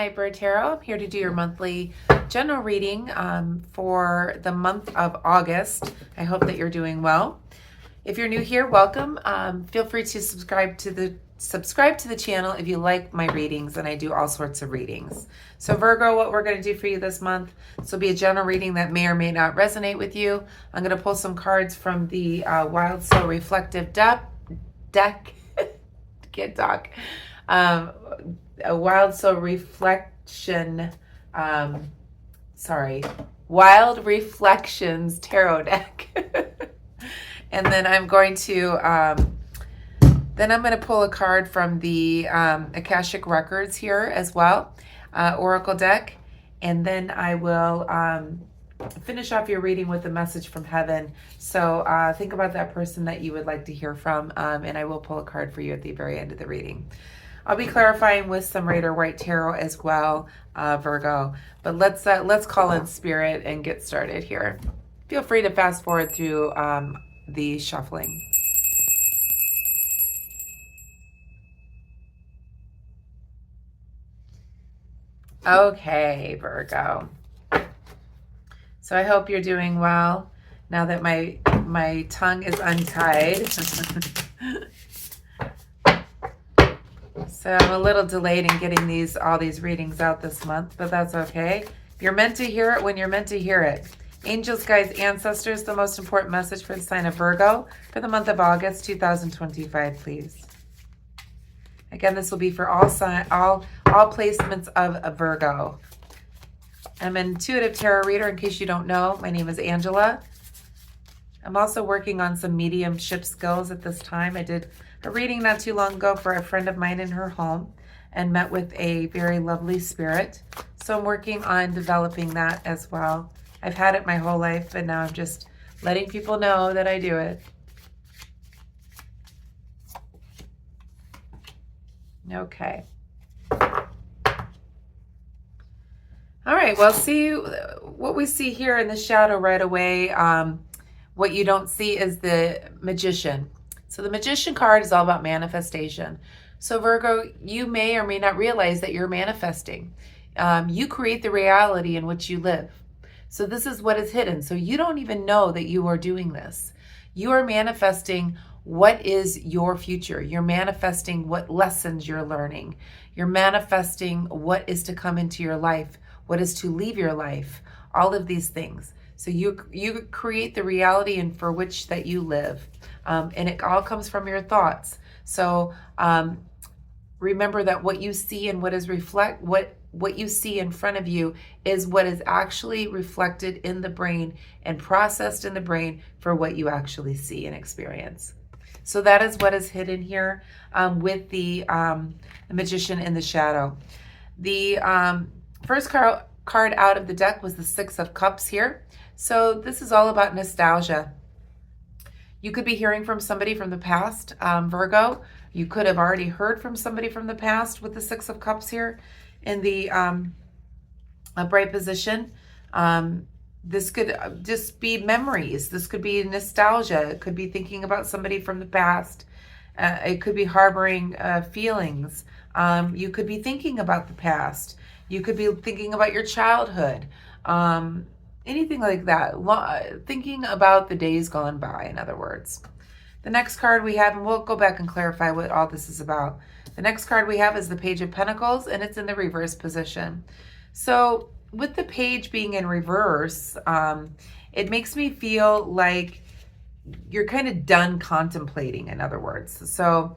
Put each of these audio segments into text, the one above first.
Nightbird Tarot. I'm here to do your monthly general reading for the month of August. I hope that you're doing well. If you're new here, welcome. Feel free to subscribe to the channel if you like my readings, and I do all sorts of readings. So Virgo, what we're going to do for you this month, this will be a general reading that may or may not resonate with you. I'm going to pull some cards from the Wild Soul Reflective deck. Can't talk. A Wild Soul Reflection, Wild Reflections Tarot deck. And then I'm going to pull a card from the Akashic Records here as well, Oracle deck. And then I will finish off your reading with a message from heaven. So think about that person that you would like to hear from, and I will pull a card for you at the very end of the reading. I'll be clarifying with some Rider White Tarot as well, Virgo. But let's call in spirit and get started here. Feel free to fast forward through the shuffling. Okay, Virgo. So I hope you're doing well now that my tongue is untied. So I'm a little delayed in getting all these readings out this month, but that's okay. You're meant to hear it when you're meant to hear it. Angels, guides, ancestors, the most important message for the sign of Virgo for the month of August 2025, please. Again, this will be for all placements of a Virgo. I'm an intuitive tarot reader, in case you don't know. My name is Angela. I'm also working on some mediumship skills at this time. I did a reading not too long ago for a friend of mine in her home and met with a very lovely spirit. So I'm working on developing that as well. I've had it my whole life, but now I'm just letting people know that I do it. Okay. All right, well, see what we see here in the shadow right away. What you don't see is the Magician. So the Magician card is all about manifestation. So Virgo, you may or may not realize that you're manifesting. You create the reality in which you live. So this is what is hidden. So you don't even know that you are doing this. You are manifesting what is your future. You're manifesting what lessons you're learning. You're manifesting what is to come into your life, what is to leave your life, all of these things. So you create the reality and for which that you live. And it all comes from your thoughts. So remember that what you see and what you see in front of you is what is actually reflected in the brain and processed in the brain for what you actually see and experience. So that is what is hidden here with the Magician in the shadow. The first card out of the deck was the Six of Cups here. So this is all about nostalgia. You could be hearing from somebody from the past, Virgo. You could have already heard from somebody from the past with the Six of Cups here in the upright position. This could just be memories. This could be nostalgia. It could be thinking about somebody from the past. It could be harboring feelings. You could be thinking about the past. You could be thinking about your childhood. Anything like that. Thinking about the days gone by, in other words. The next card we have, and we'll go back and clarify what all this is about. The next card we have is the Page of Pentacles, and it's in the reverse position. So with the page being in reverse, it makes me feel like you're kind of done contemplating, in other words. So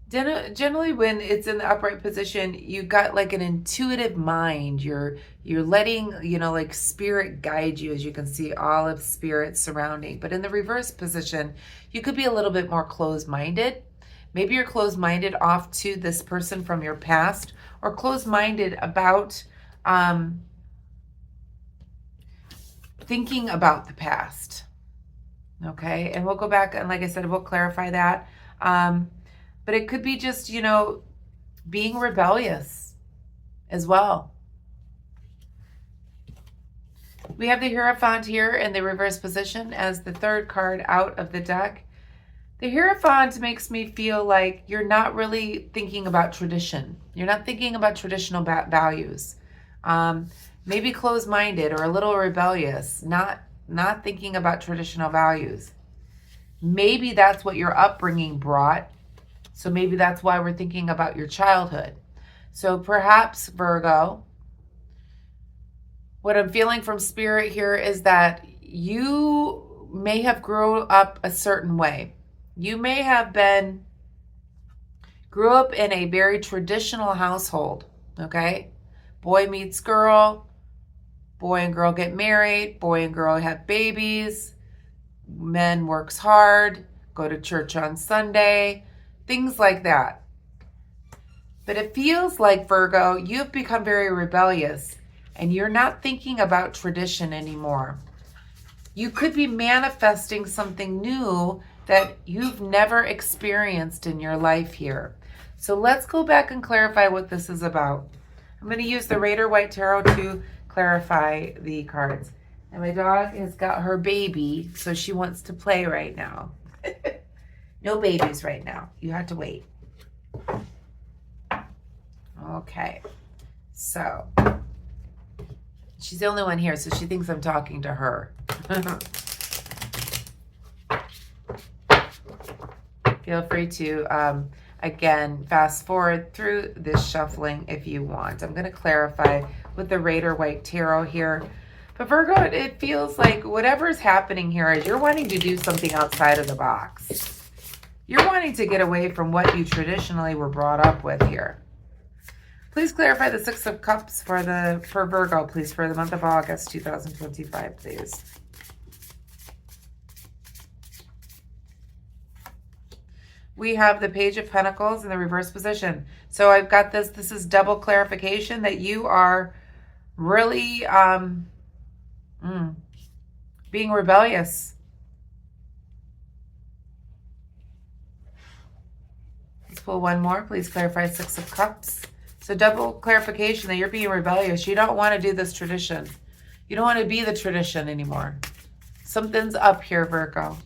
generally when it's in the upright position, you got like an intuitive mind. You're letting, like spirit guide you, as you can see all of spirit surrounding. But in the reverse position, you could be a little bit more closed-minded. Maybe you're closed-minded off to this person from your past, or closed-minded about thinking about the past. Okay, and we'll go back and, like I said, we'll clarify that. But it could be just, being rebellious as well. We have the Hierophant here in the reverse position as the third card out of the deck. The Hierophant makes me feel like you're not really thinking about tradition. You're not thinking about traditional values. Um, Maybe closed-minded or a little rebellious, not thinking about traditional values. Maybe that's what your upbringing brought. So maybe that's why we're thinking about your childhood. So perhaps, Virgo, what I'm feeling from Spirit here is that you may have grown up a certain way. You may have grew up in a very traditional household, okay? Boy meets girl, boy and girl get married, boy and girl have babies, men works hard, go to church on Sunday, things like that. But it feels like, Virgo, you've become very rebellious and you're not thinking about tradition anymore. You could be manifesting something new that you've never experienced in your life here. So let's go back and clarify what this is about. I'm going to use the Rider White Tarot to clarify the cards. And my dog has got her baby, so she wants to play right now. No babies right now. You have to wait. Okay. So, she's the only one here, so she thinks I'm talking to her. Feel free to, again, fast forward through this shuffling if you want. I'm going to clarify with the Rider White Tarot here. But Virgo, it feels like whatever's happening here is you're wanting to do something outside of the box. You're wanting to get away from what you traditionally were brought up with here. Please clarify the Six of Cups for Virgo, please, for the month of August 2025, please. We have the Page of Pentacles in the reverse position. So I've got this is double clarification that you are really being rebellious. Let's pull one more. Please clarify Six of Cups. So double clarification that you're being rebellious. You don't want to do this tradition. You don't want to be the tradition anymore. Something's up here, Virgo.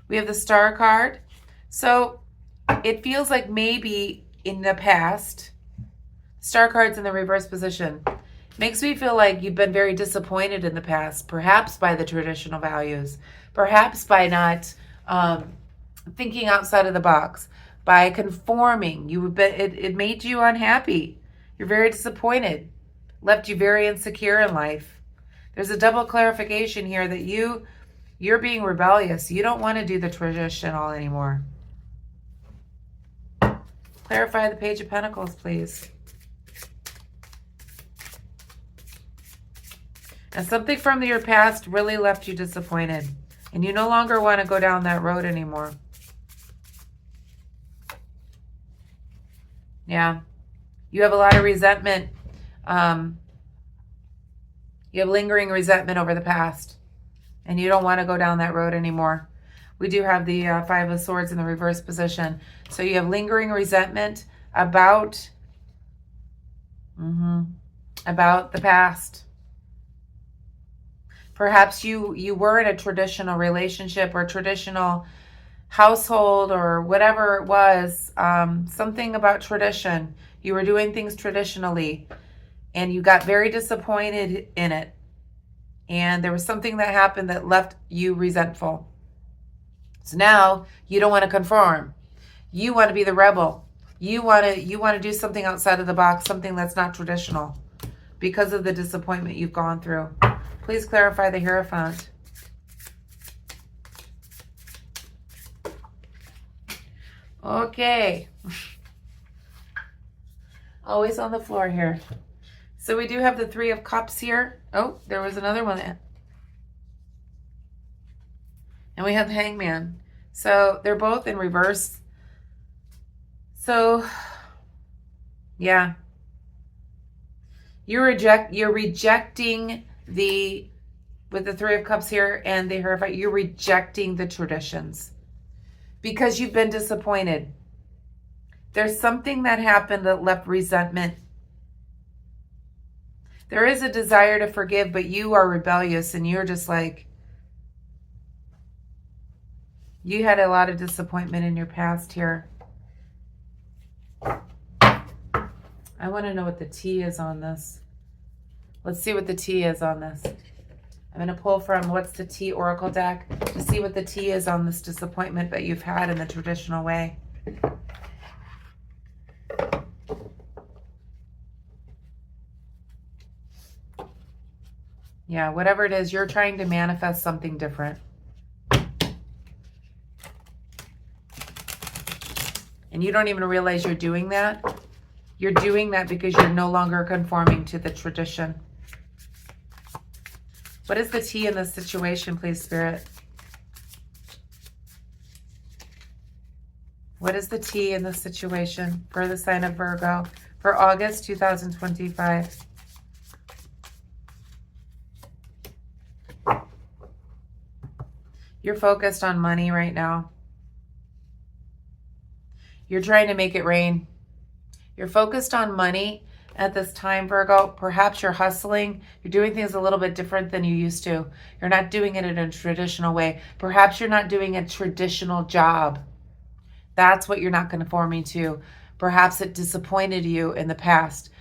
We have the Star card. So it feels like maybe in the past, Star card's in the reverse position. Makes me feel like you've been very disappointed in the past, perhaps by the traditional values, perhaps by not thinking outside of the box, by conforming. It made you unhappy. You're very disappointed, left you very insecure in life. There's a double clarification here that you're being rebellious. You don't want to do the traditional anymore. Clarify the Page of Pentacles, please. And something from your past really left you disappointed. And you no longer want to go down that road anymore. Yeah. You have a lot of resentment. You have lingering resentment over the past. And you don't want to go down that road anymore. We do have the Five of Swords in the reverse position. So you have lingering resentment about the past. Perhaps you were in a traditional relationship or traditional household or whatever it was, something about tradition. You were doing things traditionally and you got very disappointed in it. And there was something that happened that left you resentful. So now you don't want to conform. You want to be the rebel. You want to do something outside of the box, something that's not traditional because of the disappointment you've gone through. Please clarify the Hierophant. Okay. Always on the floor here. So we do have the Three of Cups here. Oh, there was another one. And we have the Hangman. So they're both in reverse. So, yeah. You're rejecting with the Three of Cups here and the Hierophant, you're rejecting the traditions because you've been disappointed. There's something that happened that left resentment. There is a desire to forgive, but you are rebellious and you're just like, You had a lot of disappointment in your past here. I want to know what the T is on this. Let's see what the T is on this. I'm going to pull from What's the T Oracle deck to see what the T is on this disappointment that you've had in the traditional way. Yeah, whatever it is, you're trying to manifest something different. And you don't even realize you're doing that. You're doing that because you're no longer conforming to the tradition. What is the T in this situation, please, Spirit? What is the T in this situation for the sign of Virgo for August 2025? You're focused on money right now. You're trying to make it rain. You're focused on money at this time, Virgo. Perhaps you're hustling. You're doing things a little bit different than you used to. You're not doing it in a traditional way. Perhaps you're not doing a traditional job. That's what you're not conforming to. Perhaps it disappointed you in the past.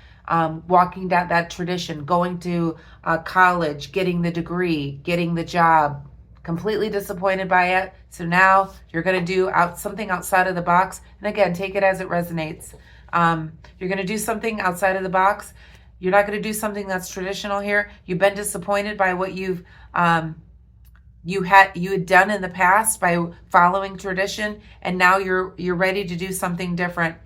Walking down that tradition, going to college, getting the degree, getting the job, completely disappointed by it. So now you're going to do something outside of the box. And again, take it as it resonates. You're going to do something outside of the box. You're not going to do something that's traditional here. You've been disappointed by what you had done in the past by following tradition, and now you're ready to do something different.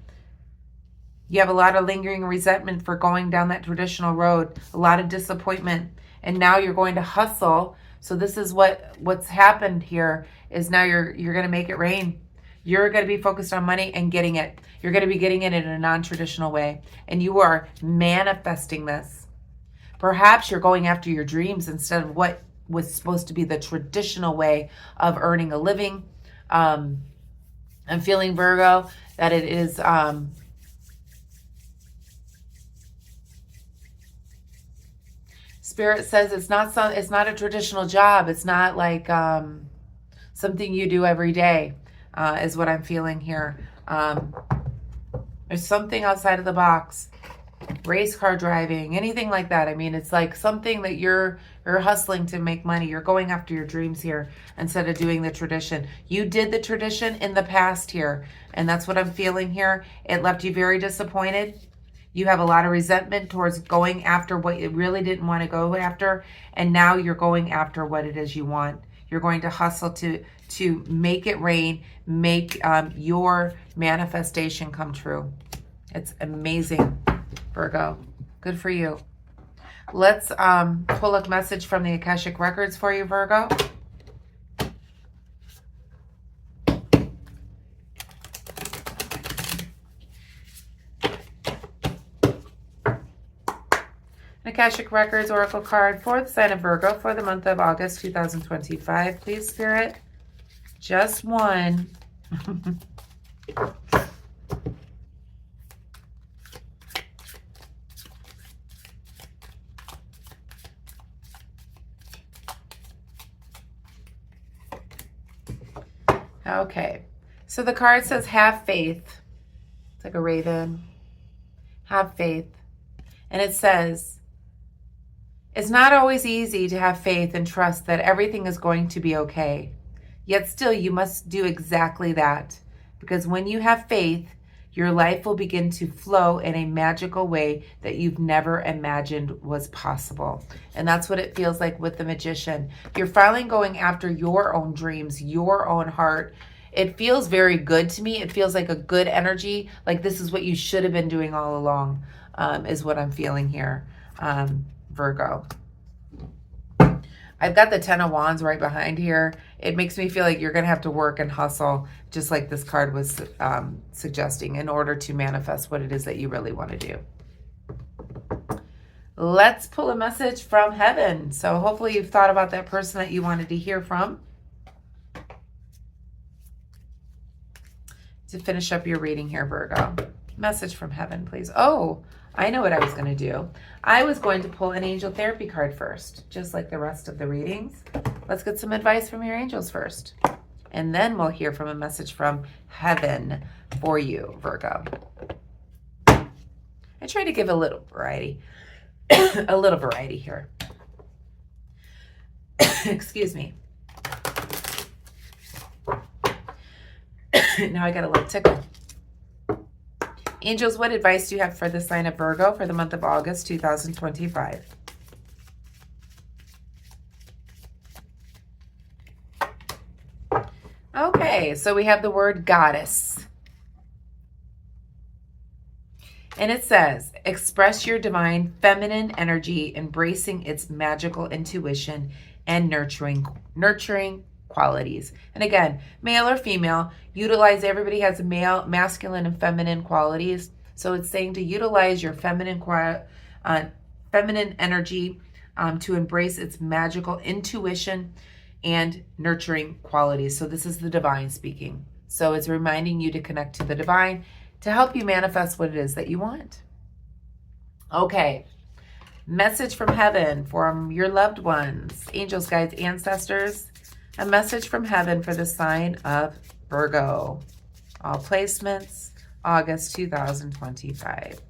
You have a lot of lingering resentment for going down that traditional road, a lot of disappointment, and now you're going to hustle. So this is what's happened here is now you're going to make it rain. You're going to be focused on money and getting it. You're going to be getting it in a non-traditional way, and you are manifesting this. Perhaps you're going after your dreams instead of what was supposed to be the traditional way of earning a living. I'm feeling, Virgo, that it is Spirit says it's not a traditional job. It's not like something you do every day, is what I'm feeling here. There's something outside of the box. Race car driving, anything like that. I mean, it's like something that you're hustling to make money. You're going after your dreams here instead of doing the tradition. You did the tradition in the past here, and that's what I'm feeling here. It left you very disappointed. You have a lot of resentment towards going after what you really didn't want to go after, and now you're going after what it is you want. You're going to hustle to make it rain, make your manifestation come true. It's amazing, Virgo. Good for you. Let's pull a message from the Akashic Records for you, Virgo. Akashic Records Oracle card for the sign of Virgo for the month of August 2025. Please, Spirit, just one. Okay, so the card says have faith. It's like a raven. Have faith. And it says, it's not always easy to have faith and trust that everything is going to be okay. Yet still, you must do exactly that. Because when you have faith, your life will begin to flow in a magical way that you've never imagined was possible. And that's what it feels like with the Magician. You're finally going after your own dreams, your own heart. It feels very good to me. It feels like a good energy. Like this is what you should have been doing all along, is what I'm feeling here, Virgo. I've got the 10 of Wands right behind here. It makes me feel like you're going to have to work and hustle, just like this card was suggesting, in order to manifest what it is that you really want to do. Let's pull a message from heaven. So hopefully you've thought about that person that you wanted to hear from. To finish up your reading here, Virgo. Message from heaven, please. Oh, I know what I was going to do. I was going to pull an angel therapy card first, just like the rest of the readings. Let's get some advice from your angels first. And then we'll hear from a message from heaven for you, Virgo. I try to give a little variety, a little variety here. Excuse me. Now I got a little tickle. Angels, what advice do you have for the sign of Virgo for the month of August 2025? Okay, so we have the word goddess. And it says, express your divine feminine energy, embracing its magical intuition and nurturing qualities. And again, male or female, utilize, everybody has male, masculine and feminine qualities. So it's saying to utilize your feminine energy to embrace its magical intuition and nurturing qualities. So this is the divine speaking. So it's reminding you to connect to the divine to help you manifest what it is that you want. Okay. Message from heaven from your loved ones, angels, guides, ancestors. A message from heaven for the sign of Virgo. All placements, August 2025.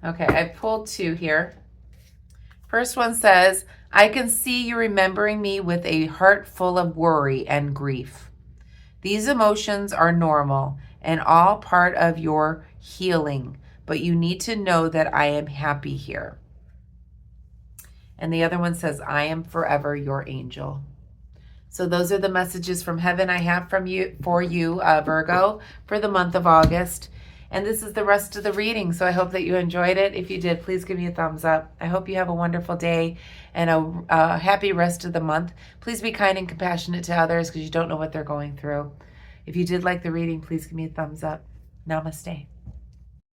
Okay, I pulled two here. First one says, I can see you remembering me with a heart full of worry and grief. These emotions are normal and all part of your healing, but you need to know that I am happy here. And the other one says, I am forever your angel. So those are the messages from heaven I have for you, Virgo, for the month of August. And this is the rest of the reading. So I hope that you enjoyed it. If you did, please give me a thumbs up. I hope you have a wonderful day and a happy rest of the month. Please be kind and compassionate to others because you don't know what they're going through. If you did like the reading, please give me a thumbs up. Namaste.